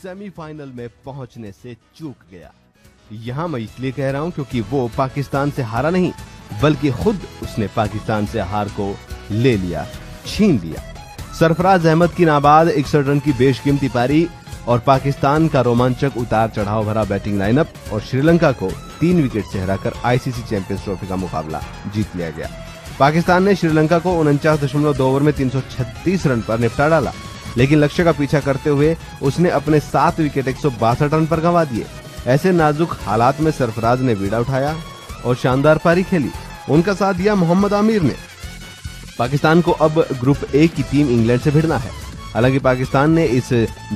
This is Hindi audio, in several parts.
सेमीफाइनल में पहुंचने से चूक गया। यहाँ मैं इसलिए कह रहा हूँ क्योंकि वो पाकिस्तान से हारा नहीं, बल्कि खुद उसने पाकिस्तान से हार को ले लिया, छीन लिया। सरफराज अहमद की नाबाद 61 रन की बेशकीमती पारी और पाकिस्तान का रोमांचक उतार चढ़ाव भरा बैटिंग लाइनअप और श्रीलंका को 3 विकेट से हराकर आईसीसी चैंपियंस ट्रॉफी का मुकाबला जीत लिया गया। पाकिस्तान ने श्रीलंका को 49.2 ओवर में 336 रन पर निपटा डाला, लेकिन लक्ष्य का पीछा करते हुए उसने अपने 7 विकेट 162 रन पर गंवा दिए। ऐसे नाजुक हालात में सरफराज ने बीड़ा उठाया और शानदार पारी खेली। उनका साथ दिया मोहम्मद आमिर ने। पाकिस्तान को अब ग्रुप ए की टीम इंग्लैंड से भिड़ना है। हालांकि पाकिस्तान ने इस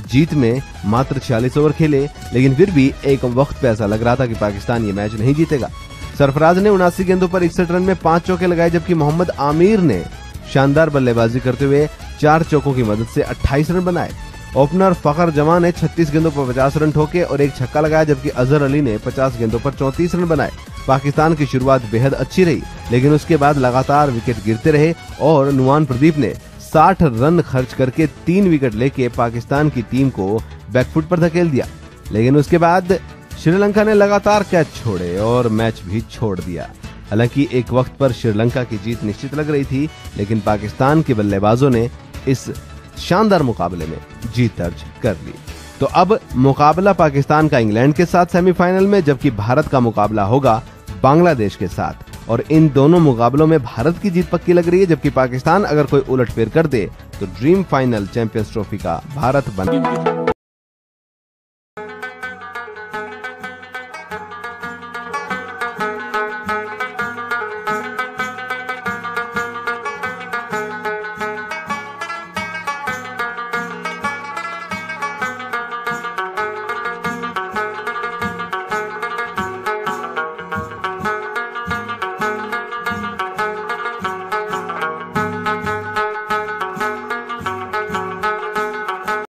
जीत में मात्र 46 ओवर खेले, लेकिन फिर भी एक वक्त पे ऐसा लग रहा था कि पाकिस्तान ये मैच नहीं जीतेगा। सरफराज ने 79 गेंदों पर 61 रन में 5 चौके लगाए, जबकि मोहम्मद आमिर ने शानदार बल्लेबाजी करते हुए 4 चौकों की मदद से 28 रन बनाए। ओपनर फखर जमा ने 36 गेंदों पर 50 रन ठोके और 1 छक्का लगाया, जबकि अजहर अली ने 50 गेंदों पर 34 रन बनाए। पाकिस्तान की शुरुआत बेहद अच्छी रही, लेकिन उसके बाद लगातार विकेट गिरते रहे और नुमान प्रदीप ने 60 रन खर्च करके 3 विकेट लेके पाकिस्तान की टीम को बैकफुट पर धकेल दिया। लेकिन उसके बाद श्रीलंका ने लगातार कैच छोड़े और मैच भी छोड़ दिया। हालांकि एक वक्त पर श्रीलंका की जीत निश्चित लग रही थी, लेकिन पाकिस्तान के बल्लेबाजों ने इस शानदार मुकाबले में जीत दर्ज कर ली। तो अब मुकाबला पाकिस्तान का इंग्लैंड के साथ सेमीफाइनल में, जबकि भारत का मुकाबला होगा बांग्लादेश के साथ। और इन दोनों मुकाबलों में भारत की जीत पक्की लग रही है, जबकि पाकिस्तान अगर कोई उलटफेर कर दे तो ड्रीम फाइनल चैंपियंस ट्रॉफी का भारत बन